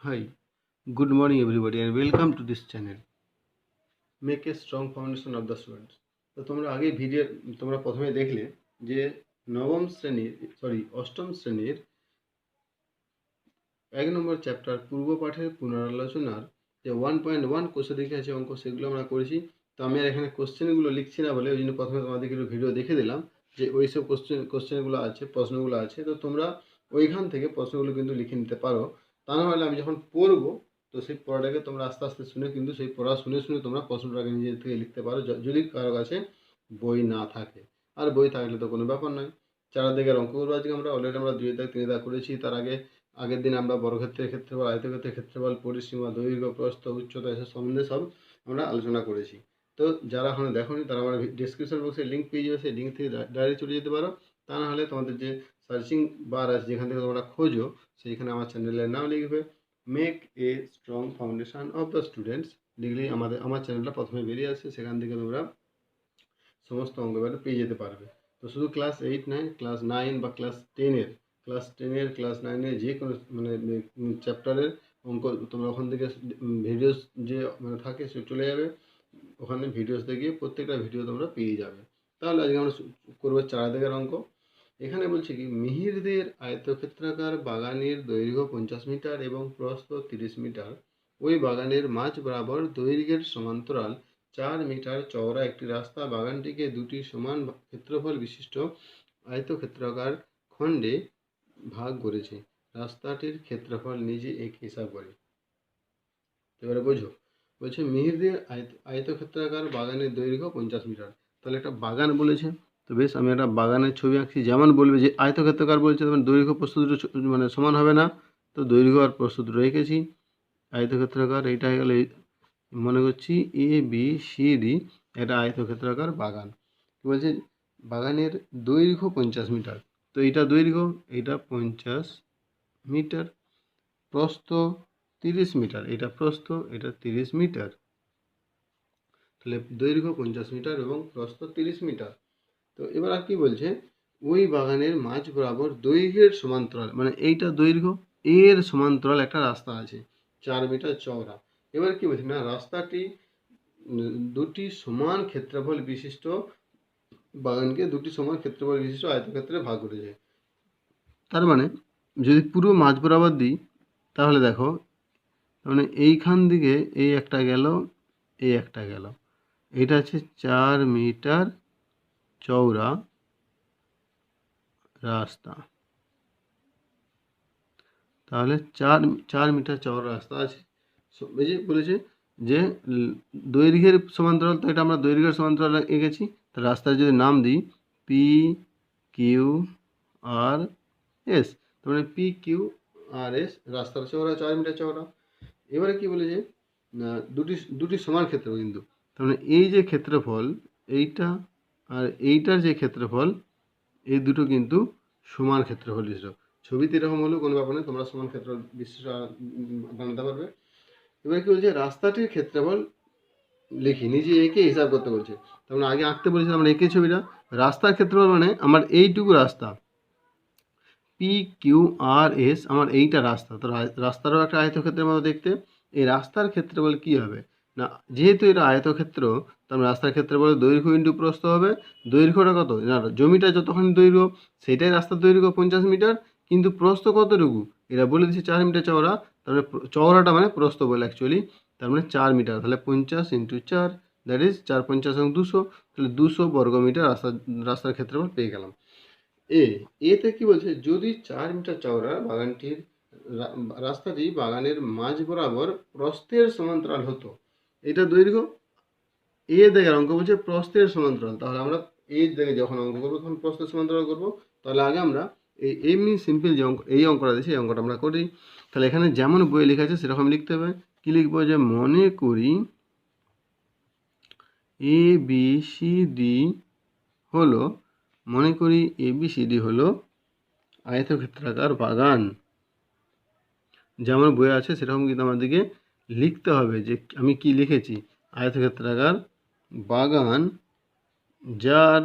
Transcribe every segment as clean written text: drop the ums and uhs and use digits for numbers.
Hi, good morning everybody and welcome to this channel. Make a strong foundation of the students. তো তোমরা আগে তোমরা প্রথমে দেখলে যে অষ্টম শ্রেণীর 1 নম্বর চ্যাপ্টার পূর্ব পাঠের পুনরালোচনার যে 1.1 কোশ্চেন দেখে আছে অঙ্ক সেগুলো আমরা করেছি। তো আমি আর এখানে কোশ্চেনগুলো লিখছি না বলে ওই জন্য প্রথমে তোমাদেরকে একটু ভিডিও দেখে দিলাম যে ওইসব কোশ্চেনগুলো আছে, প্রশ্নগুলো আছে। তো তোমরা ওইখান থেকে প্রশ্নগুলো কিন্তু লিখে নিতে পারো। তা না হলে আমি যখন পড়বো তো সেই পড়াটাকে তোমরা আস্তে আস্তে শুনে কিন্তু সেই পড়া শুনে তোমরা প্রশ্নটাকে নিজের থেকে লিখতে পারো যদি কারো কাছে বই না থাকে। আর বই থাকলে তো কোনো ব্যাপার নয়। 4 দাগের অঙ্ক করবো আজকে আমরা। অলরেডি আমরা 2 দাগ 3 দাগ করেছি। তার আগের দিন আমরা বর্গক্ষেত্রের ক্ষেত্রফল, আয়তক্ষেত্রের ক্ষেত্রফল, পরিসীমা, দৈর্ঘ্য, প্রস্থ, উচ্চতা এসব সম্বন্ধে সব আমরা আলোচনা করেছি। তো যারা এখনো দেখোনি তারা আমার ডিসক্রিপশন বক্সে লিঙ্ক পেয়ে যাবে, সেই লিঙ্ক থেকে ডাইরেক্ট চলে যেতে পারো। তা না হলে তোমাদের যে সার্চিং বার আছে যেখান থেকে তোমরা খোঁজো সেইখানে আমার চ্যানেলের নাম লিখবে, make a strong foundation of the students লিখলেই আমার চ্যানেলটা প্রথমে বেরিয়ে আসে। সেখান থেকে তোমরা সমস্ত অঙ্কগুলো পেয়ে যেতে পারবে। তো শুধু ক্লাস 8 নয়, ক্লাস 9 বা ক্লাস 9-এর যে কোনো চ্যাপ্টারের অঙ্ক তোমরা ওখান থেকে ভিডিওস যে থাকে সে চলে যাবে, ওখানে ভিডিওস গিয়ে প্রত্যেকটা ভিডিও তোমরা পেয়ে যাবে। তাহলে আজকে আমরা করবো 4 দাগের অঙ্ক। এখানে বলছে কি, মিহিরদের আয়তক্ষেত্রাকার বাগানের দৈর্ঘ্য 50 মিটার এবং প্রস্থ 30 মিটার। ওই বাগানের মাঝ বরাবর দৈর্ঘ্যের সমান্তরাল 4 মিটার চওড়া একটি রাস্তা বাগানটিকে দুটি সমান ক্ষেত্রফল বিশিষ্ট আয়তক্ষেত্রাকার খণ্ডে ভাগ করেছে। রাস্তাটির ক্ষেত্রফল নিজে এক হিসাব করে। এবারে বোঝো, বলছে মিহিরদের আয়তক্ষেত্রাকার বাগানের দৈর্ঘ্য 50 মিটার। তাহলে একটা বাগান বলেছে, তো বেশ আমি একটা বাগানের ছবি আঁকছি। যেমন বলবে যে আয়তক্ষেত্রাকার বলছে, তখন দৈর্ঘ্য প্রস্থ দুটো সমান হবে না, তো দৈর্ঘ্য আর প্রস্থ দুটো রেখেছি। আয়তক্ষেত্রাকার এইটা হয়ে গেলে মনে করছি ABCD একটা আয়তক্ষেত্রাকার বাগান। কি বলছে, বাগানের দৈর্ঘ্য 50 মিটার। তো এইটা দৈর্ঘ্য, এইটা 50 মিটার। প্রস্থ 30 মিটার, এটা প্রস্থ, এটা 30 মিটার। তাহলে দৈর্ঘ্য 50 মিটার এবং প্রস্থ 30 মিটার। তো এবার আর কি বলছে, ওই বাগানের মাঝ বরাবর দৈর্ঘ্যের সমান্তরাল, মানে এইটা দৈর্ঘ্য, এর সমান্তরাল একটা রাস্তা আছে 4 মিটার চওড়া। এবার কি বলছে না, রাস্তাটি দুটি সমান ক্ষেত্রফল বিশিষ্ট বাগানকে দুটি সমান ক্ষেত্রফল বিশিষ্ট আয়তক্ষেত্রে ভাগ করেছে। তার মানে যদি পুরো মাঝ বরাবর দিই তাহলে দেখো, মানে এইখান দিকে এই একটা গেল, এই একটা গেল, এটা আছে 4 মিটার চওড়া রাস্তা। তাহলে 4 মিটার চওড়া রাস্তা আছে। এই যে বলেছে যে দৈর্ঘ্যের সমান্তরাল, তো এটা আমরা দৈর্ঘ্যের সমান্তরাল এঁকেছি। তো রাস্তার যদি নাম দিই PQRS, তার মানে PQRS রাস্তার চওড়া 4 মিটার চওড়া। এবারে কি বলেছে, দুটি সমান ক্ষেত্রফল কিন্তু, তার মানে এই যে ক্ষেত্রফল এইটা আর এইটার যে ক্ষেত্রফল, এই দুটো কিন্তু সমান ক্ষেত্রফল বিশিষ্ট। ছবিতে এরকম হলেও কোনো ব্যাপার নেই, তোমরা সমান ক্ষেত্রফল বিশিষ্ট বানাতে পারবে। এবার কি বলছে, রাস্তাটির ক্ষেত্রফল লিখি, নিজে এঁকে হিসাব করতে বলছে। তার মানে আগে আঁকতে বলেছে, আমরা এঁকে ছবিটা। রাস্তার ক্ষেত্রফল মানে আমার এইটুকু রাস্তা, PQRS আমার এইটা রাস্তা। তো রাস্তারও একটা আয়তক্ষেত্রের মতো দেখতে। এই রাস্তার ক্ষেত্রফল কী হবে না, যেহেতু এটা আয়তক্ষেত্র, তার রাস্তার ক্ষেত্রফল দৈর্ঘ্য ইন্টু প্রস্থ হবে। দৈর্ঘ্যটা কত না, জমিটা যতখানি দৈর্ঘ্য সেটাই রাস্তার দৈর্ঘ্য 50 মিটার, কিন্তু প্রস্থ কতটুকু এরা বলে দিচ্ছে 4 মিটার চওড়া। তারপরে চওড়াটা মানে প্রস্থ বলে অ্যাকচুয়ালি, তার মানে 4 মিটার। তাহলে 50 × 4, দ্যাট ইজ 4 50 এবং 200। তাহলে 200 বর্গমিটার রাস্তার ক্ষেত্রফল পেয়ে গেলাম। এতে কি বলছে, যদি 4 মিটার চওড়া রাস্তাটি বাগানের মাঝ বরাবর প্রস্থের সমান্তরাল হতো, এটা দৈর্ঘ্য। দেখে অঙ্ক বলছে প্রস্থের সমান্তরাল, তাহলে আমরা দেখে যখন অঙ্ক করবো তখন প্রস্থের সমান্তরাল করবো। তাহলে আগে আমরা এমনি সিম্পল যে এই অঙ্কটা দিয়েছি এই অঙ্কটা আমরা করি। তাহলে এখানে যেমন বই লেখা আছে সেরকম লিখতে হবে। কি লিখবো, যে মনে করি ABCD হলো, আয়তক্ষেত্রাকার বাগান। যেমন বই আছে সেরকম কিন্তু আমাদেরকে লিখতে হবে যে আমি কি লিখেছি, আয়তক্ষেত্রাকার বাগান যার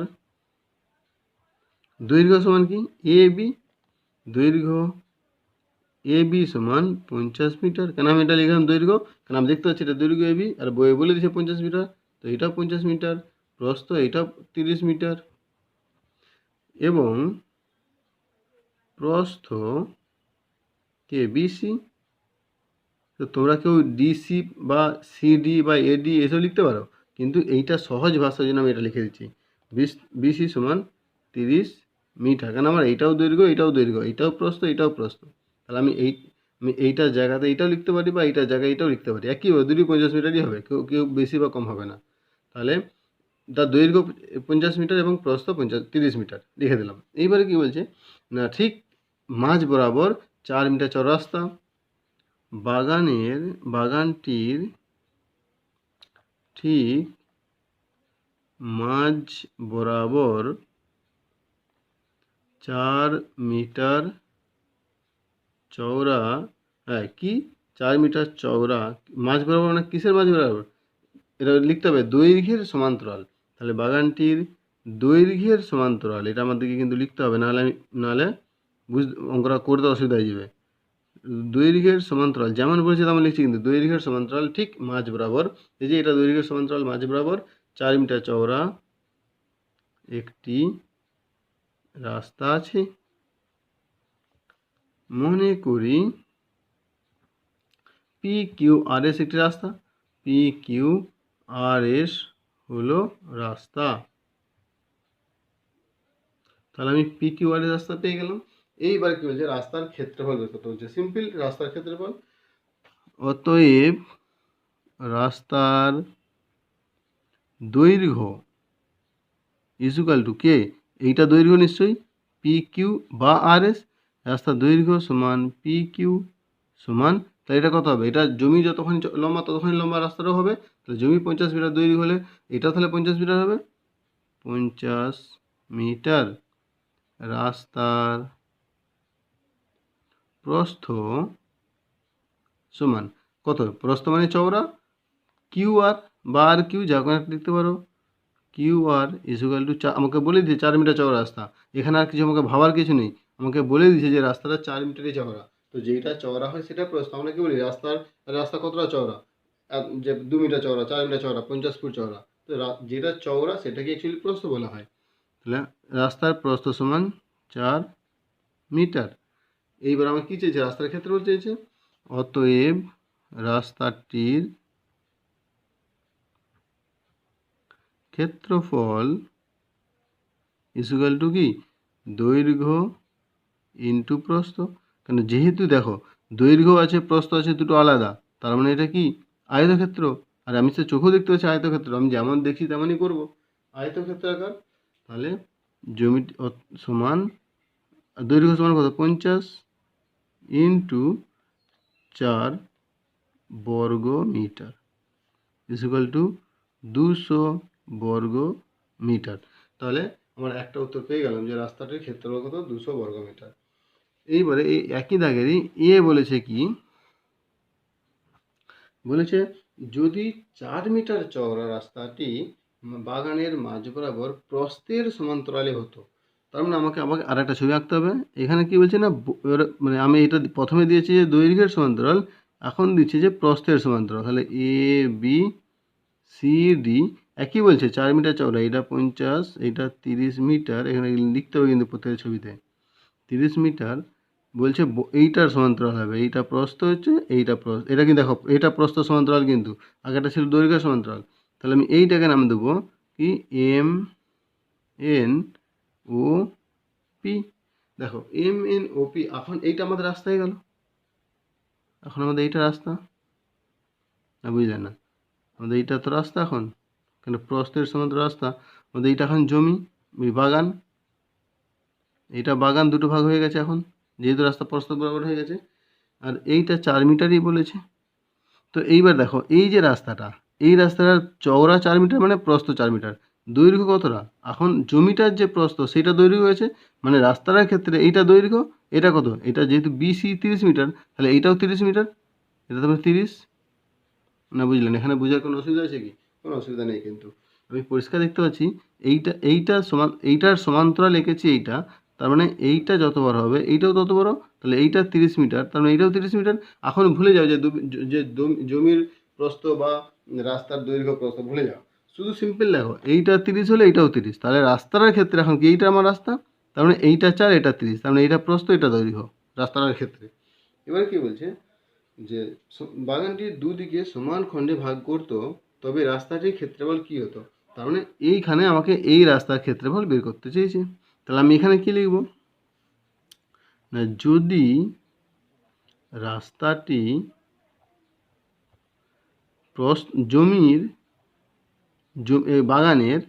দৈর্ঘ্য সমান কি AB, দৈর্ঘ্য এ বি সমান 50 মিটার। কেন আমি এটা লিখলাম দৈর্ঘ্য? কারণ আমি দেখতে পাচ্ছি এটা দৈর্ঘ্য এ বি, আর বইয়ে বলে দিয়েছে 50 মিটার, তো এটাও 50 মিটার, প্রস্থ এটাও 30 মিটার, এবং প্রস্থ কে বিসি। তো তোমরা কেউ ডিসি বা সিডি বা এডি এসব লিখতে পারো, কিন্তু এইটা সহজ ভাষার জন্য আমি এটা লিখে দিচ্ছি, বিসি সমান 30 মিটার। কারণ আমার এইটাও দৈর্ঘ্য, এটাও দৈর্ঘ্য, এটাও প্রস্থ, এটাও প্রস্থ। তাহলে আমি এইটার জায়গাতে এইটাও লিখতে পারি বা এইটার জায়গায় এটাও লিখতে পারি, একই হবে, দুটোই 50 মিটারই হবে, কেউ কেউ বেশি বা কম হবে না। তাহলে তার দৈর্ঘ্য 50 মিটার এবং প্রস্থ 30 মিটার লিখে দিলাম। এইবারে কি বলছে না, ঠিক মাঝ বরাবর 4 মিটার চওড়া রাস্তা, বাগানটির ঠিক মাঝ বরাবর 4 মিটার চওড়া, হ্যাঁ কি 4 মিটার চওড়া মাঝ বরাবর, মানে কিসের মাঝ বরাবর? এটা লিখতে হবে দৈর্ঘ্যের সমান্তরাল। তাহলে বাগানটির দৈর্ঘ্যের সমান্তরাল, এটা আমাদেরকে কিন্তু লিখতে হবে, নাহলে অঙ্কটা করতে অসুবিধা হয়ে যাবে। দৈর্ঘ্যের সমান্তরাল যেমন বলেছে তেমন লিখছি, কিন্তু দৈর্ঘ্যের সমান্তরাল ঠিক মাঝ বরাবর, এই যে এটা দৈর্ঘ্যের সমান্তরাল মাঝ বরাবর 4 মিটার চওড়া একটি রাস্তা আছে। মনে করি পি কিউ আর এস একটি রাস্তা, পি কিউ আর এস হলো রাস্তা। তাহলে আমি পি কিউ আর এস রাস্তা পেয়ে গেলাম। এইবার কি বলছে, রাস্তার ক্ষেত্রফল বের করতে বলছে। সিম্পল, রাস্তার ক্ষেত্রফল, অতএব রাস্তার দৈর্ঘ্য ইজুকাল টু কে, এইটা দৈর্ঘ্য নিশ্চয়ই পি কিউ বা আর এস, রাস্তার দৈর্ঘ্য সমান পি কিউ সমান, তাহলে এটা কত হবে? এটা জমি যতক্ষণ লম্বা ততক্ষণই লম্বা রাস্তাটাও হবে। তাহলে জমি 50 মিটার দৈর্ঘ্য হলে এটা তাহলে 50 মিটার হবে, 50 মিটার। রাস্তার প্রস্থ সমান কত? প্রস্থ মানে চওড়া, কিউ আর বা আর কিউ, যা কোনো একটা লিখতে পারো, কিউ আর ইজুকাল টু, আমাকে বলে দিয়েছে 4 মিটার চওড়া রাস্তা। এখানে আর কিছু আমাকে ভাবার কিছু নেই, আমাকে বলে দিয়েছে যে রাস্তাটা 4 মিটারই চওড়া। তো যেটা চওড়া হয় সেটা প্রস্থ। আমরা কি বলি রাস্তা কতটা চওড়া, যে 2 মিটার চওড়া, 4 মিটার চওড়া, 50 ফুট চওড়া। তো যেটা চওড়া সেটাকে অ্যাকচুয়ালি প্রস্থ বলা হয়। তাহলে রাস্তার প্রস্থ সমান 4 মিটার। এইবার আমার কী চেয়েছে? রাস্তার ক্ষেত্রফল চেয়েছে। অতএব রাস্তাটির ক্ষেত্রফল ইকুয়াল টু কি, দৈর্ঘ্য ইন্টু প্রস্থ। কেন, যেহেতু দেখো দৈর্ঘ্য আছে প্রস্থ আছে দুটো আলাদা, তার মানে এটা কি আয়তক্ষেত্র। আর আমি সে চোখেও দেখতে পাচ্ছি আয়তক্ষেত্র, আমি যেমন দেখি তেমনই করব, আয়তক্ষেত্র আকার। তাহলে জমি সমান দৈর্ঘ্য সমান কত, 50 ইন্টু 4 বর্গ মিটার ইকুয়াল টু 200 বর্গ মিটার। তাহলে আমরা একটা উত্তর পেয়ে গেলাম যে রাস্তাটির ক্ষেত্রফল কত, 200 বর্গ মিটার। এইবারে এই একই দাগেরই বলেছে কি, বলেছে যদি 4 মিটার চওড়া রাস্তাটি বাগানের মাঝ বরাবর প্রস্থের সমান্তরালে হতো, তার মানে আমাকে আর একটা ছবি আঁকতে হবে। এখানে কি বলছে না, মানে আমি এটা প্রথমে দিয়েছি যে দৈর্ঘ্যের সমান্তরাল, এখন দিচ্ছি যে প্রস্থের সমান্তরাল। তাহলে এ বি সি ডি একই বলছে 4 মিটার চওড়া, এটা 50, এটা 30 মিটার, এখানে লিখতে হবে কিন্তু প্রত্যেকের ছবিতে 30 মিটার। বলছে এইটার সমান্তরাল হবে, এইটা প্রস্থ হচ্ছে, এটা কিন্তু দেখো এটা প্রস্থ সমান্তরাল, কিন্তু আগেটা ছিল দৈর্ঘ্য সমান্তরাল। তাহলে আমি এইটাকে নাম দেবো কি, এম এন ও পি। দেখো এম এন ও পি, এখন এইটা আমাদের রাস্তা হয়ে গেল, এখন আমাদের এইটা রাস্তা, না বুঝলেন না, আমাদের এইটা তো রাস্তা এখন, কেন প্রস্থের সমান্তরাল রাস্তা। আমাদের এইটা এখন জমি, বাগান, এইটা বাগান দুটো ভাগ হয়ে গেছে এখন, যেহেতু রাস্তা প্রস্থ বরাবর হয়ে গেছে। আর এইটা 4 মিটারই বলেছে। তো এইবার দেখো এই যে রাস্তাটা, এই রাস্তাটার চওড়া 4 মিটার মানে প্রস্থ 4 মিটার, দৈর্ঘ্য কতটা? এখন জমিটার যে প্রস্থ সেটা দৈর্ঘ্য হয়েছে, মানে রাস্তাটার ক্ষেত্রে এইটা দৈর্ঘ্য, এটা কত, এটা যেহেতু বিসি 30 মিটার, তাহলে এইটাও 30 মিটার, এটা তবে 30, না বুঝলেন? এখানে বোঝার কোনো অসুবিধা আছে কি? কোনো অসুবিধা নেই, কিন্তু আমি পরিষ্কার দেখতে পাচ্ছি এইটার সমান্তরাল এঁকেছি এইটা, তার মানে এইটা যত বড় হবে এইটাও তত বড়, তাহলে এইটা 30 মিটার, তার মানে এইটাও 30 মিটার। এখন ভুলে যাও যে জমির প্রস্থ বা রাস্তার দৈর্ঘ্য প্রস্থ ভুলে যাও, শুধু সিম্পল দেখো এইটা 30 হলে এইটাও 30, তাহলে রাস্তার ক্ষেত্রে এখন কি এইটা আমার রাস্তা, তার মানে এইটা 4 এটা 30, তার মানে এইটা প্রস্থ এটা দৈর্ঘ্য রাস্তার ক্ষেত্রে। এবার কি বলছে যে বাগানটির দুদিকে সমান খণ্ডে ভাগ করতো তবে রাস্তাটির ক্ষেত্রফল কি হতো, তার মানে এইখানে আমাকে এই রাস্তার ক্ষেত্রফল বের করতে চেয়েছে। তাহলে আমি এখানে কি লিখব না, যদি রাস্তাটি জমির বাগানের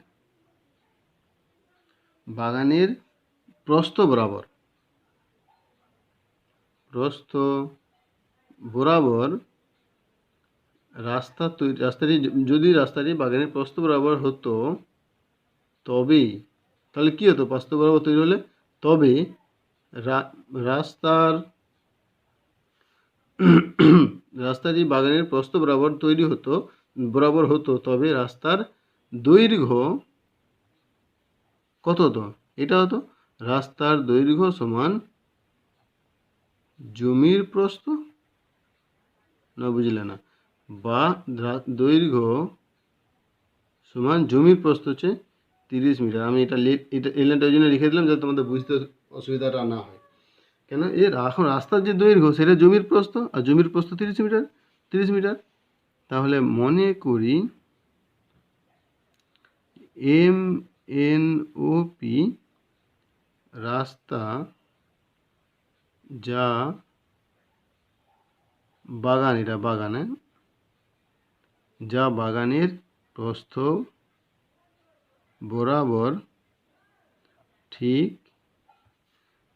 প্রস্থ বরাবর রাস্তাটি বাগানের প্রস্থ বরাবর হতো তবে, তাহলে কি হতো প্রস্থ বরাবর তৈরি হলে, তবে রাস্তাটি বাগানের প্রস্থ বরাবর হতো তবে রাস্তার দৈর্ঘ্য কত হতো, এটা হতো রাস্তার দৈর্ঘ্য সমান জমির প্রস্থ, না বুঝলে না, বা দৈর্ঘ্য সমান জমির প্রস্থ হচ্ছে 30 মিটার। আমি এটা এই লাইনটা ওই জন্য লিখে দিলাম যাতে তোমাদের বুঝতে অসুবিধাটা না হয়। কেন এখন রাস্তার যে দৈর্ঘ্য সেটা জমির প্রস্থ, আর জমির প্রস্থ 30 মিটার। তাহলে মনে করি MNOP রাস্তা যা বাগানের প্রস্থ বরাবর ঠিক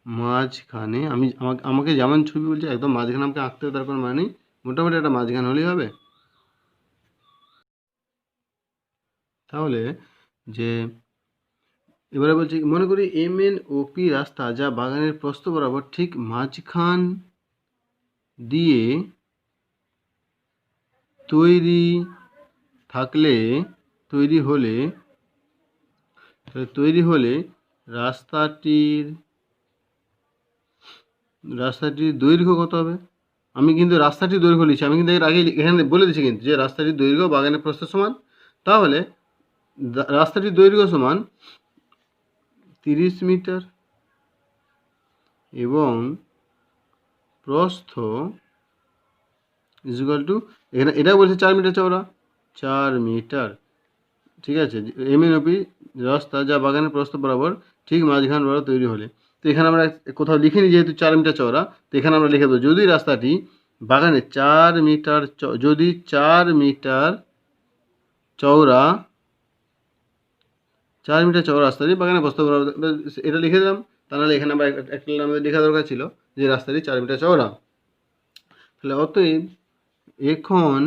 মাঝখানে, আমাকে যেমন ছবি বলছে একদম মাঝখানে আমাকে আঁকতে হবে তার কোনো মানে নেই, মোটামুটি একটা মাঝখানে হলেই হবে। তাহলে যে এবারে বলছি মনে করি MNOP রাস্তা যা বাগানের প্রস্থ বরাবর ঠিক মাঝখান দিয়ে তৈরি হলে রাস্তাটির দৈর্ঘ্য কত হবে। আমি কিন্তু রাস্তাটির দৈর্ঘ্য লিখছি, আমি কিন্তু এর আগে এখানে বলে দিচ্ছি কিন্তু যে রাস্তাটির দৈর্ঘ্য বাগানের প্রস্থ সমান, তাহলে রাস্তাটির দৈর্ঘ্য সমান 30 মিটার এবং প্রস্থ ইকুয়াল টু, এখানে এটা বলছে 4 মিটার চওড়া, 4 মিটার, ঠিক আছে। MNOP রাস্তা যা বাগানের প্রস্থ বরাবর ঠিক মাঝখান বরাবর তৈরি হলে, তো এখানে আমরা কোথাও লিখিনি যেহেতু 4 মিটার চওড়া, তো এখানে আমরা লিখে দেবো যদি রাস্তাটি বাগানে 4 মিটার যদি 4 মিটার চওড়া 4 মিটার চওড়া রাস্তাটি বাগানের প্রস্থ বরাবর, এটা লিখে দিলাম। তাহলে এখানে আমরা একটা আমাদের লেখা দরকার ছিল যে রাস্তাটি 4 মিটার চওড়া। তাহলে অতএব এখন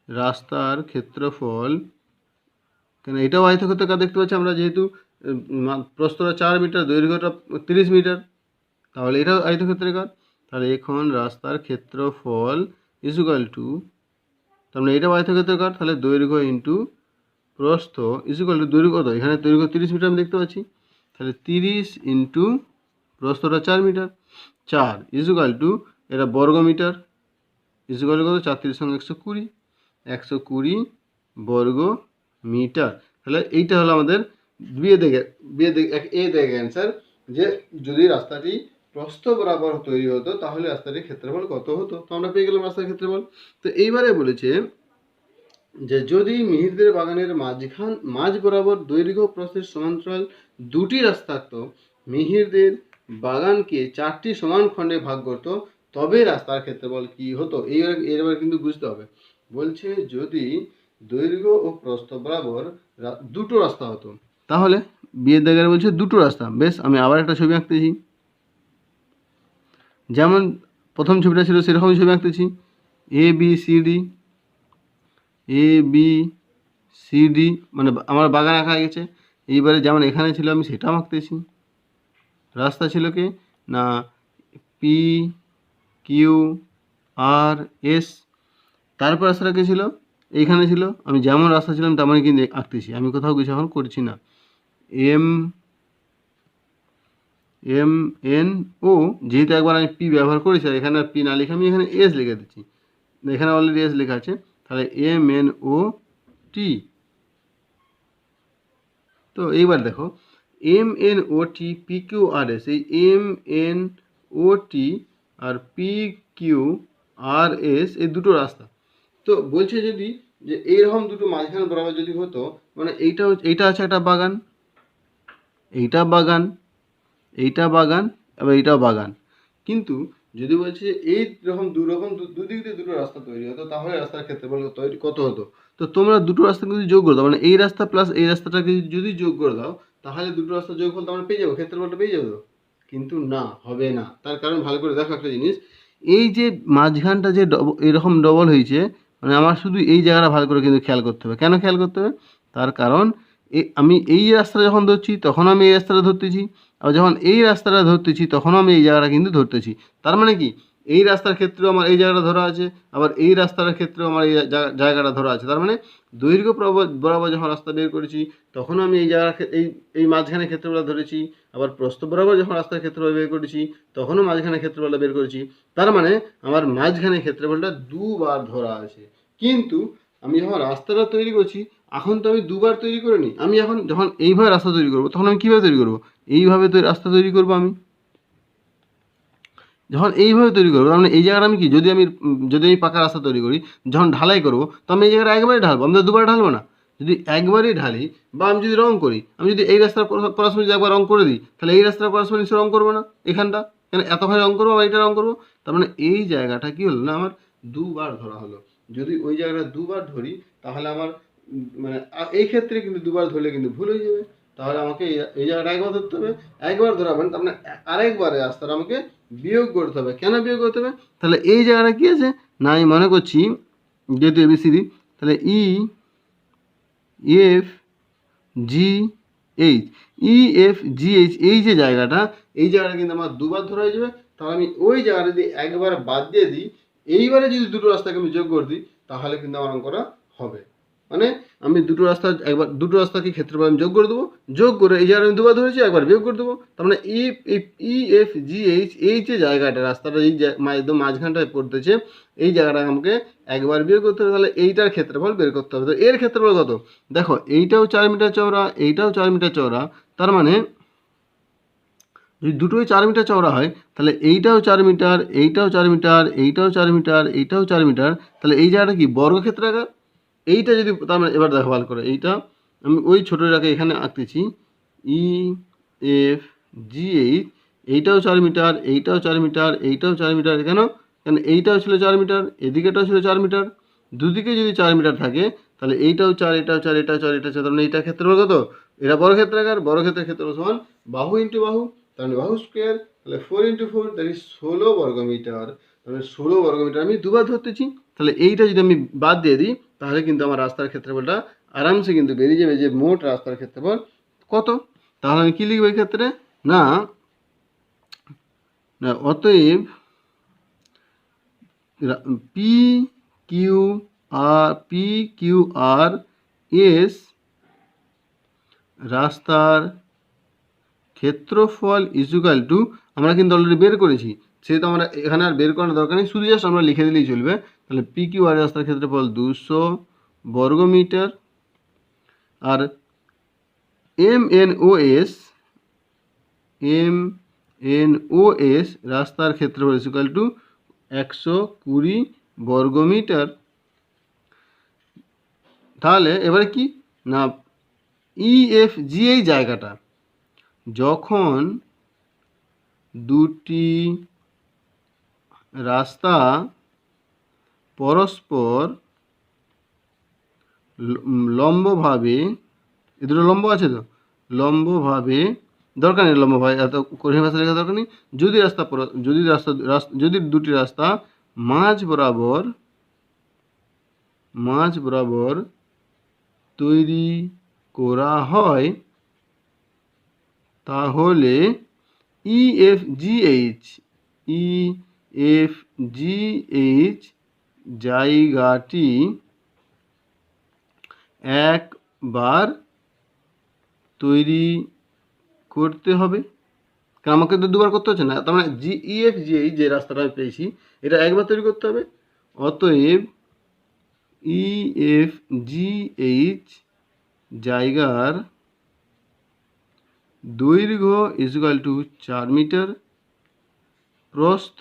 রাস্তার ক্ষেত্রফল, কেন এটাও আয়তক্ষেত্রাকার দেখতে পাচ্ছি আমরা, যেহেতু প্রস্থটা 4 মিটার দৈর্ঘ্যটা 30 মিটার, তাহলে এটাও আয়তক্ষেত্রাকার। তাহলে এখন রাস্তার ক্ষেত্রফল ইকুয়াল টু, তার মানে এটাও আয়তক্ষেত্রাকার, তাহলে দৈর্ঘ্য ইন্টু প্রস্থ ইকুয়াল টু দৈর্ঘ্য কত, এখানে দৈর্ঘ্য 30 মিটার আমি দেখতে পাচ্ছি, তাহলে 30 ইন্টু প্রস্থটা 4 মিটার, 4 ইকুয়াল টু এটা বর্গ মিটার ইকুয়াল টু কত, 4 30 সঙ্গে 120 বর্গ মিটার। তাহলে এইটা হলো আমাদের এ দেখে অ্যান্সার, যে যদি রাস্তাটি প্রস্থ বরাবর তৈরি হতো তাহলে রাস্তাটির ক্ষেত্রফল কত হতো, তো আমরা পেয়ে গেলাম রাস্তার ক্ষেত্রফল। তো এইবারে বলেছে যে যদি মিহিরদের বাগানের মাঝ বরাবর দৈর্ঘ্য প্রস্থের সমান্তরাল দুটি রাস্তা থাকতো, মিহিরদের বাগানকে 4টি সমান খণ্ডে ভাগ করত, তবে রাস্তার ক্ষেত্রফল কি হতো। এবার কিন্তু বুঝতে হবে, বলছে যদি দৈর্ঘ্য ও প্রস্থ বরাবর দুটো রাস্তা হতো, তাহলে বিয়ের দাগের বলছে দুটো রাস্তা। বেশ, আমি আবার একটা ছবি আঁকতেছি, যেমন প্রথম ছবিটা ছিল সেরকমই ছবি আঁকতেছি, ABCD মানে আমার বাগান আঁকা গেছে। এইবারে যেমন এখানে ছিল আমি সেটা আঁকতেছি, রাস্তা ছিল কি না PQRS, তারপর রাস্তাটা কে ছিল এইখানে ছিল, আমি যেমন রাস্তা ছিলাম তেমনই কিন্তু আঁকতেছি, আমি কোথাও কিছু এখন করছি না। এম এন ও, যেহেতু একবার আমি পি ব্যবহার করেছি আর এখানে আর পি না লিখে আমি এখানে এস লিখে দিচ্ছি, এখানে অলরেডি এস লেখা আছে, তাহলে এম এন ও টি। তো এইবার দেখো M N O T P Q R S, এই এম এন ও টি আর পি কিউ আর এস এই দুটো রাস্তা। তো বলছে যদি যে এইরকম দুটো মাঝখানে বরাবর যদি হতো, মানে এইটা আছে একটা বাগান, এইটা বাগান, এইটা বাগান, এবার এইটাও বাগান। কিন্তু যদি বলছে এই রকম দুদিক দিয়ে দুটো রাস্তা তৈরি হতো, তাহলে রাস্তার ক্ষেত্রফল তৈরি কত হতো? তো তোমরা দুটো রাস্তাকে যদি যোগ করে দাও, মানে এই রাস্তা প্লাস এই রাস্তাটাকে যদি যোগ করে দাও, তাহলে দুটো রাস্তা যোগ হলে তোমরা পেয়ে যাবো, ক্ষেত্রফলটা পেয়ে যাবো। কিন্তু না, হবে না। তার কারণ ভালো করে দেখো একটা জিনিস, এই যে মাঝখানটা যে এরকম ডবল হয়েছে, মানে আমার শুধু এই জায়গাটা ভালো করে কিন্তু খেয়াল করতে হবে। কেন খেয়াল করতে হবে? তার কারণ আমি এই রাস্তাটা যখন ধরছি তখন আমি এই রাস্তাটা ধরতেছি, আবার যখন এই রাস্তাটা ধরতেছি তখনও আমি এই জায়গাটা কিন্তু ধরতেছি। তার মানে কি, এই রাস্তার ক্ষেত্রেও আমার এই জায়গাটা ধরা আছে, আবার এই রাস্তার ক্ষেত্রেও আমার এই জায়গাটা ধরা আছে। তার মানে দৈর্ঘ্য বরাবর যখন রাস্তা বের করেছি তখনও আমি এই জায়গা এই মাঝখানে ক্ষেত্রফলটা ধরেছি, আবার প্রস্থ বরাবর যখন রাস্তার ক্ষেত্রফল বের করেছি তখনও মাঝখানে ক্ষেত্রফলটা বের করেছি। তার মানে আমার মাঝখানে ক্ষেত্রফলটা দুবার ধরা আছে। কিন্তু আমি যখন রাস্তাটা তৈরি করছি এখন তো আমি দুবার তৈরি করে নিই, আমি এখন যখন এইভাবে রাস্তা তৈরি করবো তখন আমি কীভাবে তৈরি করবো? এইভাবে তো রাস্তা তৈরি করবো। আমি যখন এইভাবে তৈরি করবো, তার মানে এই জায়গাটা আমি কি, যদি আমি পাকা রাস্তা তৈরি করি, যখন ঢালাই করবো তো আমি এই জায়গাটা একবারই ঢালবো, আমি তো দুবার ঢালবো না। যদি একবারই ঢালি বা আমি যদি রং করি, আমি যদি এই রাস্তার পড়াশোনা যদি একবার রং করে দিই, তাহলে এই রাস্তার পড়াশোনা নিশ্চয়ই রং করবো না এখানটা, কেন এতখানি রং করবো বা এইটা রং করবো। তার মানে এই জায়গাটা কি হলো না, আমার দুবার ধরা হলো। যদি ওই জায়গাটা দুবার ধরি তাহলে আমার মানে এই ক্ষেত্রে কিন্তু দুবার ধরলে কিন্তু ভুল হয়ে যাবে। তাহলে আমাকে এই জায়গাটা একবার ধরতে হবে, একবার ধরা হবে না, তার মানে আরেকবারে রাস্তাটা আমাকে বিয়োগ করতে হবে। কেন বিয়োগ করতে হবে? তাহলে এই জায়গাটা কি আছে না, আমি মনে করছি যেহেতু এবিসিডি, তাহলে E F G H, E F G H, এই যে জায়গাটা, এই জায়গাটা কিন্তু আমার দুবার ধরা হয়ে যাবে। তাহলে আমি ওই জায়গাটা যদি একবার বাদ দিয়ে দিই, এইবারে যদি দুটো রাস্তাকে আমি যোগ করে দিই, তাহলে কিন্তু আমার অঙ্কটা হবে। মানে আমি দুটো রাস্তাকে ক্ষেত্রফল আমি যোগ করে দেবো, যোগ করে এই জায়গাটা আমি দুবার ধরেছি একবার বিয়োগ করে দেবো। তার মানে ই এফ জি এইচ, এই যে জায়গাটা রাস্তাটা এই একদম মাঝখানটায় পড়তেছে, এই জায়গাটা আমাকে একবার বিয়োগ করতে হবে। তাহলে এইটার ক্ষেত্রফল বের করতে হবে। তো এর ক্ষেত্রফল কত? দেখো এইটাও 4 মিটার চওড়া, এইটাও 4 মিটার চওড়া, তার মানে যদি দুটোই 4 মিটার চওড়া হয় তাহলে এইটাও 4 মিটার, এইটাও 4 মিটার, এইটাও 4 মিটার, এইটাও 4 মিটার, তাহলে এই জায়গাটা কি বর্গক্ষেত্রাকার। এইটা যদি, তার মানে এবার দেখো ভালো করে, এইটা আমি ওই ছোটোটাকে এখানে আঁকতেছি, ই এফ জি এইচ, এইটাও 4 মিটার, এইটাও 4 মিটার, এইটাও 4 মিটার, কেন? কেন এইটাও ছিল 4 মিটার, এদিকেটাও ছিল 4 মিটার, দুদিকে যদি 4 মিটার থাকে তাহলে এইটাও 4, এটাও 4, এটাও 4, এটা 4, তার মানে এইটার ক্ষেত্রফল কত? এটা বর্গক্ষেত্রাকার, বর্গক্ষেত্রের ক্ষেত্রফল সমান বাহু ইন্টু বাহু, তার মানে বাহু স্কোয়ার, তাহলে 4 ইন্টু 4 দ্যাট ইজ 16 বর্গমিটার। তাহলে 16 বর্গমিটার আমি দুবার ধরতেছি। তাহলে এইটা যদি আমি বাদ দিয়ে দিই তাহলে কিন্তু আমার রাস্তার ক্ষেত্রফলটা আরামসে কিন্তু বেরিয়ে যাবে যে মোট রাস্তার ক্ষেত্রফল কত। তাহলে আমি কী লিখব এই ক্ষেত্রে? না অতএব পি কিউ আর এস রাস্তার ক্ষেত্রফল ইজুকাল টু, আমরা কিন্তু অলরেডি বের করেছি, সেহেতু আমরা এখানে আর বের করার দরকার নেই, শুধু জাস্ট আমরা লিখে দিলেই চলবে। তাহলে পি কিউ আর রাস্তার ক্ষেত্রফল 200 বর্গমিটার, আর এম এন ও এস রাস্তার ক্ষেত্রফল ইজুকাল টু 120 বর্গমিটার। তাহলে এবারে কি না, ইএফজি এই জায়গাটা যখন দুটি রাস্তা পরস্পর লম্বভাবে, এ দুটো লম্ব আছে তো, লম্বভাবে, দরকার নেই লম্বভাবে, এত কঠিন ভাষা লেখা দরকার নেই। যদি দুটি রাস্তা মাঝ বরাবর তৈরি করা হয় তাহলে ইএফজিএইচ জায়গাটি একবার তৈরি করতে হবে। কারণ আমাকে তো দুবার করতে হচ্ছে না, তার মানে EFGH যে রাস্তাটা আমি পেয়েছি এটা একবার তৈরি করতে হবে। অতএব EFGH জায়গার দৈর্ঘ্য ইজুকাল টু 4 মিটার, প্রস্থ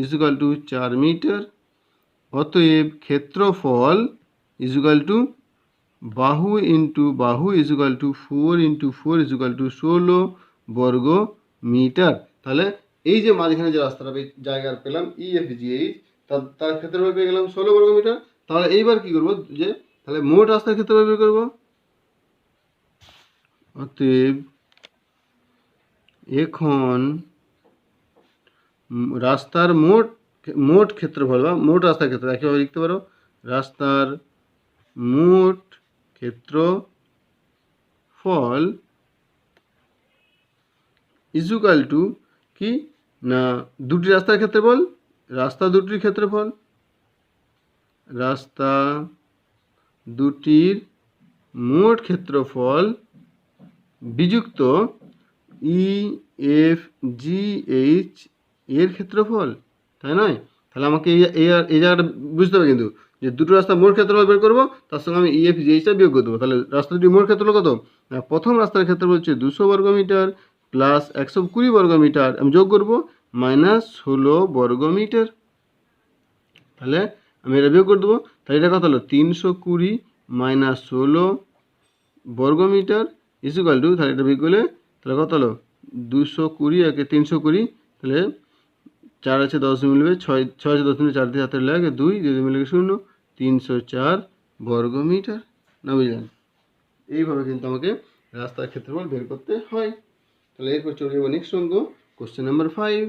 ইজুকাল টু 4 মিটার। অতএব ক্ষেত্রফল ইজুকাল টু বাহু ইন্টু বাহু is equal to 4 into 4 is equal to 16 বর্গ মিটার। তাহলে এই যে মাঝখানে যে রাস্তাটা জায়গার পেলাম EFGH, তার ক্ষেত্রফল পেয়ে গেলাম 16 বর্গ মিটার। তাহলে এইবার কি করব, যে তাহলে মোট রাস্তার ক্ষেত্রফল বের করব। অতএব এখন রাস্তার মোট ক্ষেত্রফল বা মোট রাস্তার ক্ষেত্র একইভাবে লিখতে পারো, রাস্তার মোট ক্ষেত্রফল ইজুকাল টু কি না দুটি রাস্তার ক্ষেত্রফল, রাস্তা দুটির ক্ষেত্রফল, রাস্তা দুটির মোট ক্ষেত্রফল বিযুক্ত EFGH এর ক্ষেত্রফল, তাই নয়? তাহলে আমাকে এই জায়গাটা বুঝতে হবে কিন্তু, যে দুটো রাস্তার মোট ক্ষেত্রফল বের করবো, তার সঙ্গে আমি EFGHটা বিয়োগ করে দেবো। তাহলে রাস্তা দুটির মোট ক্ষেত্রফল কত? প্রথম রাস্তার ক্ষেত্রফল হচ্ছে 200 বর্গ মিটার প্লাস 120 বর্গ মিটার, আমি যোগ করবো মাইনাস 16 বর্গ মিটার। তাহলে আমি এটা বিয়োগ করে দেবো। তাহলে এটা কত হলো? 320 মাইনাস 16 বর্গ মিটার ইজুকাল টু, তাহলে এটা বিয়োগ করলে তাহলে কত হলো? 220 একে 320, তাহলে 4 আছে 10 মিলবে, 6 আছে 10 মিলে 4 দিয়ে হাতের লাগে 2 2 মিলে 0, 304 বর্গ মিটার। না বুঝলেন? এইভাবে কিন্তু আমাকে রাস্তার ক্ষেত্রফল বের করতে হয়। তাহলে এরপর চলে যাবো নেক্সট অঙ্ক, কোশ্চেন নাম্বার 5।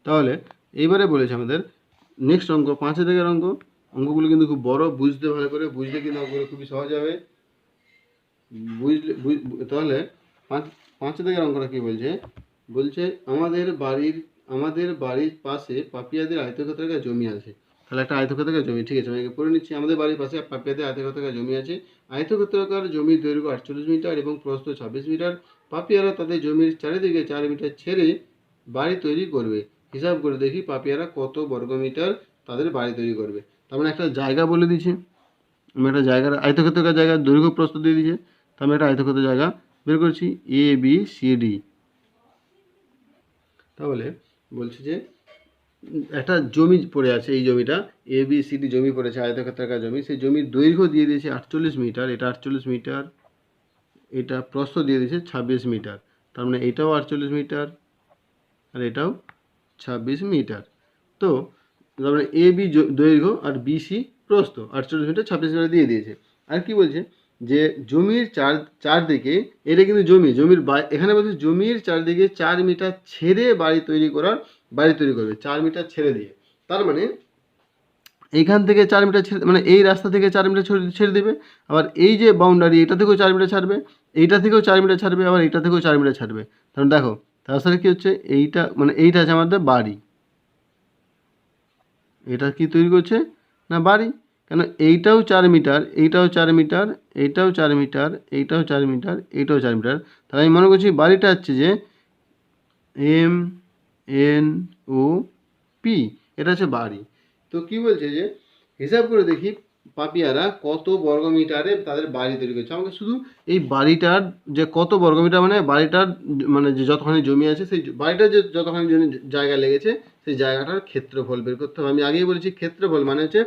তাহলে এইবারে বলেছে আমাদের নেক্সট অঙ্ক 5 দাগের অঙ্ক। অঙ্কগুলো কিন্তু খুব বড়, বুঝতে ভালো করে বুঝলে কিন্তু অঙ্কগুলো খুবই সহজ হবে। তাহলে 5 দাগের অঙ্কটা কি বলছে? বলছে আমাদের বাড়ির পাশে পাপিয়াদের আয়তক্ষেত্রাকার জমি আছে। তাহলে একটা আয়তক্ষেত্রাকার জমি, ঠিক আছে, আমি পড়ে নিচ্ছি। আমাদের বাড়ির পাশে পাপিয়াদের আয়তক্ষেত্রাকার জমি আছে। আয়তক্ষেত্রাকার জমির দৈর্ঘ্য 48 মিটার এবং প্রস্থ 26 মিটার। পাপিয়ারা তাদের জমির চারিদিকে 4 মিটার ছেড়ে বাড়ি তৈরি করবে। হিসাব করে দেখি পাপিয়ারা কত বর্গ মিটার তাদের বাড়ি তৈরি করবে। তার মানে একটা জায়গা বলে দিচ্ছে, আমি একটা জায়গার আয়তক্ষেত্রাকার জায়গার দৈর্ঘ্য প্রস্থ দিয়ে দিয়েছে। তো আমি একটা আয়তক্ষেত্রাকার জায়গা বের করছি ABCD। তাহলে বলছে যে একটা জমি পড়ে আছে, এই জমিটা ABCD জমি পড়েছে, আয়তক্ষেত্রাকার জমি। সেই জমির দৈর্ঘ্য দিয়ে দিয়েছে 48 মিটার, এটা 48 মিটার, এটা প্রস্থ দিয়ে দিয়েছে 26 মিটার। তার মানে এটাও 48 মিটার আর এটাও 26 মিটার। তো তার মানে AB দৈর্ঘ্য আর BC প্রস্থ 48 মিটার 26 মিটার দিয়ে দিয়েছে। আর কি বলছে, যে জমির চারদিকে, এটা কিন্তু জমির এখানে বলছে জমির চারদিকে 4 মিটার ছেড়ে বাড়ি তৈরি করবে, 4 মিটার ছেড়ে দিয়ে। তার মানে এইখান থেকে 4 মিটার ছেড়ে, মানে এই রাস্তা থেকে 4 মিটার ছেড়ে দেবে। আবার এই যে বাউন্ডারি, এটা থেকেও 4 মিটার ছাড়বে, এইটা থেকেও 4 মিটার ছাড়বে, আবার এইটা থেকেও 4 মিটার ছাড়বে। কারণ দেখো তার সাথে কী হচ্ছে, এইটা মানে এইটা আছে আমাদের বাড়ি, এটা কি তৈরি করছে না বাড়ি। কেন এইটাও 4 মিটার, এইটাও 4 মিটার, এইটাও 4 মিটার, এইটাও 4 মিটার, এইটাও 4 মিটার। তাহলে আমি মনে করছি বাড়িটা হচ্ছে যে MNOP, এটা হচ্ছে বাড়ি। তো কি বলছে যে হিসাব করে দেখি পাপিয়ারা কত বর্গ মিটারে তাদের বাড়ি তৈরি করছে। আমাকে শুধু এই বাড়িটার যে কত বর্গ মিটার, মানে বাড়িটার মানে যে যতখানি জমি আছে, সেই বাড়িটার যে যতখানি জায়গা লেগেছে সেই জায়গাটার ক্ষেত্রফল বের করতে হবে। আমি আগেই বলেছি ক্ষেত্রফল মানে হচ্ছে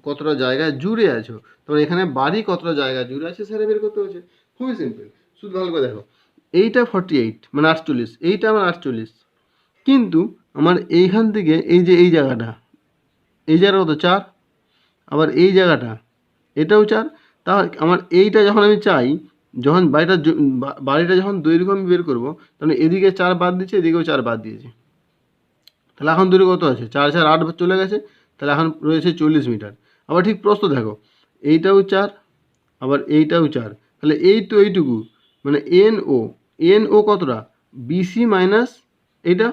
কতটা জায়গা জুড়ে আছো। তবে এখানে বাড়ি কতটা জায়গা জুড়ে আছে সেটা বের করতে হচ্ছে। খুবই সিম্পল, শুধু ভালো করে দেখো। এইটা 48 মানে 48, এইটা আমার 48, কিন্তু আমার এইখান থেকে এই যে এই জায়গাটা কত 4, আবার এই জায়গাটা এটাও 4। তাহলে আমার এইটা যখন আমি চাই, যখন বাড়িটা যখন দৈর্ঘ্য আমি বের করবো, তাহলে এদিকে 4 বাদ দিচ্ছে, এদিকেও 4 বাদ দিয়েছে। তাহলে এখন দৈর্ঘ্য কত আছে? 4 4 8 চলে গেছে। তাহলে এখন রয়েছে 40 মিটার। আবার ঠিক প্রস্থ দেখো, এইটাও 4, আবার এইটাও 4। তাহলে এইটুকু মানে NO কতটা? BC মাইনাস এইটা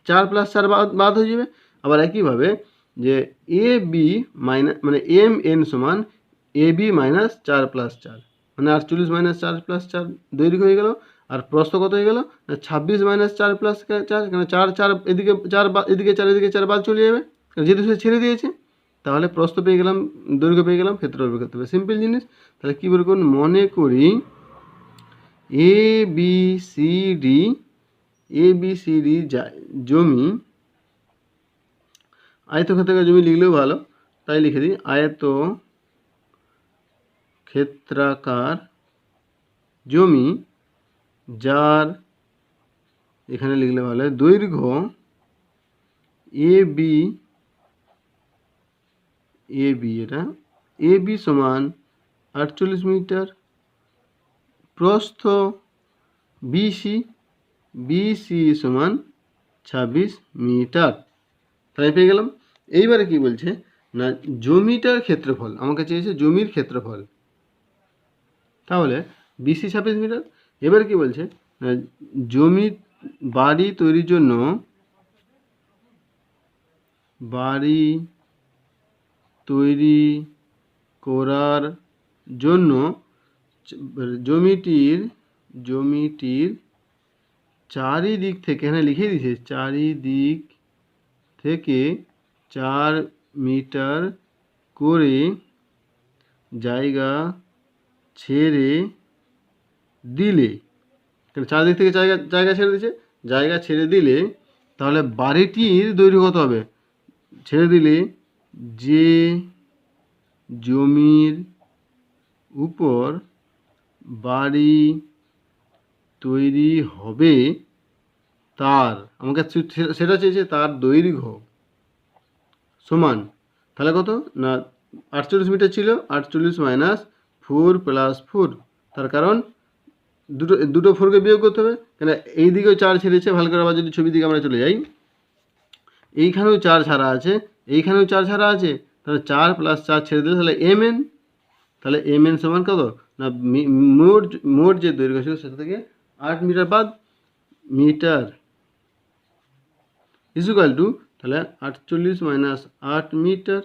4 প্লাস 4 বাদ হয়ে যাবে। আবার একইভাবে যে AB মাইনাস মানে MN সমান AB মাইনাস 4 প্লাস 4, মানে 48 মাইনাস 4 প্লাস 4 দৈর্ঘ্য হয়ে গেল। আর প্রস্থ কত হয়ে গেল, 26 মাইনাস 4 প্লাস 4, এখানে 4 4 এদিকে 4 এদিকে 4 এদিকে 4 বাদ চলে যাবে, যেহেতু সে ছেড়ে দিয়েছে। তাহলে প্রস্থ পেয়ে গেলাম, দৈর্ঘ্য পেয়ে গেলাম, ক্ষেত্রফল বের করতে হবে, সিম্পল জিনিস। তাহলে কী বের করুন, মনে করি এ বি সি ডি জমি, আয়তক্ষেত্রাকার জমি লিখলেও ভালো, তাই লিখে দিই আয়ত ক্ষেত্রাকার জমি, যার এখানে লিখলে ভালো দৈর্ঘ্য এ বি এটা এ বি সমান 48 মিটার, প্রস্থ বিসি সমান 26 মিটার। তাই পেয়ে গেলাম। এইবারে কি বলছে না, জমিটার ক্ষেত্রফল আমাকে চেয়েছে, জমির ক্ষেত্রফল। তাহলে বিসি 26 মিটার। এবার কি বলছে না, জমি বাড়ি তৈরির জন্য জমিটির চারিদিক থেকে, এখানে লিখে দিয়েছে চারিদিক থেকে 4 মিটার করে জায়গা ছেড়ে দিলে, চারিদিক থেকে জায়গা ছেড়ে দিয়েছে, জায়গা ছেড়ে দিলে তাহলে বাড়িটির দৈর্ঘ্য কত হবে, ছেড়ে দিলে যে জমির উপর বাড়ি তৈরি হবে তার, আমাকে সেটা চেয়েছে, তার দৈর্ঘ্য সমান, তাহলে কত না 48 মিটার ছিল, 48 মাইনাস 4 প্লাস 4, তার কারণ দুটো 4কে বিয়োগ করতে হবে, কেন এই দিকেও 4 ছেড়েছে। ভালো করে আবার যদি ছবি দিকে আমরা চলে যাই, এইখানেও 4 ছাড়া আছে, এইখানেও 4 ছাড়া আছে, তাহলে 4 প্লাস 4 ছেড়ে দিলে তাহলে এম এন সমান কত না, মোট যে দৈর্ঘ্য ছিল সেটা থেকে 8 মিটার বাদ মিটার ইজুকাল টু, তাহলে 48 মাইনাস 8 মিটার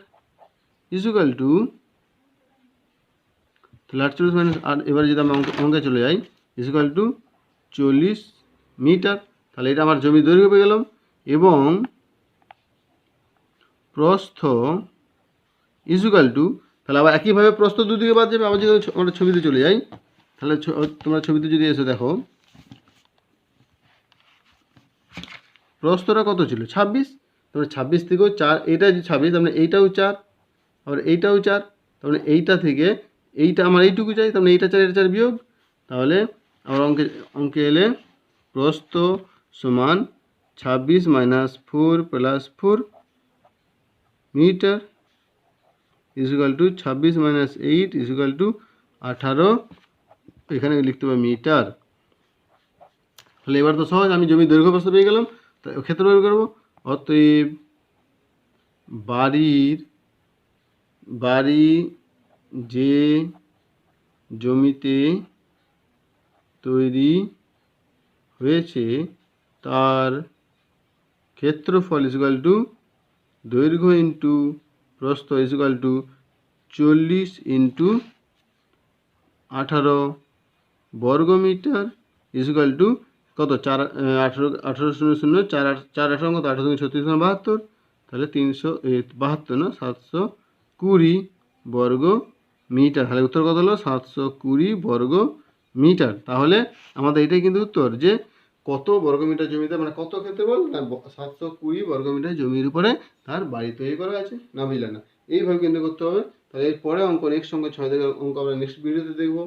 ইজুকাল টু, তাহলে 48 মাইনাস 8, এবারে যদি আমরা অঙ্কে চলে যাই, ইজুকাল টু 40 মিটার। তাহলে এটা আমার জমির দৈর্ঘ্য পেয়ে গেলাম। এবং প্রস্থ ইজুকাল টু, তাহলে আবার একইভাবে প্রস্থ দুদিকে বাদ যাবে। আবার যদি আমরা ছবিতে চলে যাই, তাহলে তোমরা ছবিতে যদি এসে দেখো, প্রস্থটা কত ছিল 26, তাহলে 26 থেকেও 4, এটা যে 26, তার মানে এইটাও 4, আবার এইটাও 4, তার মানে এইটা থেকে এইটা আমার এইটুকু চাই, তার মানে এইটা 4 এটা 4 বিয়োগ, তাহলে আমার অঙ্কে এলে প্রস্থ সমান 26 minus 4 plus 4 metre is equal to 26 minus 8 is equal to 18, এখানে লিখতে হবে মিটার। তাহলে এবার তো সহজ, আমি জমির দৈর্ঘ্য প্রস্থ পেয়ে গেলাম, ক্ষেত্র বের করবো। অতএব বাড়ি যে জমিতে তৈরি হয়েছে তার ক্ষেত্রফল ইজুকাল টু দৈর্ঘ্য ইন্টু প্রস্থ ইজুকাল টু 40 ইন্টু 18 বর্গমিটার ইজুকাল টু কত, 4 18 0 4 18 কত, 18 36 72, তাহলে 372 না 720 বর্গ মিটার। তাহলে উত্তর কত হলো 720 বর্গ মিটার। তাহলে আমাদের এটাই কিন্তু উত্তর, যে কত বর্গমিটার জমিতে, মানে কত ক্ষেত্রফল না 720 বর্গমিটার জমির উপরে তার বাড়ি তৈরি করা আছে। না বুঝলে না, এইভাবে কিন্তু করতে হবে। তাহলে এরপরে অঙ্ক নেক্সট অঙ্ক 6 থেকে অঙ্ক আমরা নেক্সট ভিডিওতে দেখবো।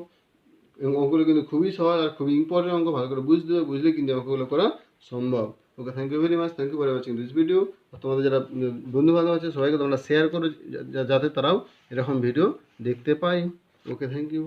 এবং অঙ্কগুলো কিন্তু খুবই সহজ আর খুবই ইম্পর্টেন্ট অঙ্ক, ভালো করে বুঝতে হবে, বুঝলে কিন্তু অঙ্কগুলো করা সম্ভব। Okay, thank you very much, thank you for watching this video. তোমাদের যারা বন্ধু বান্ধব আছে সবাইকে তোমরা শেয়ার করো, যাতে তারাও এরকম ভিডিও দেখতে পায়। ওকে, থ্যাংক ইউ।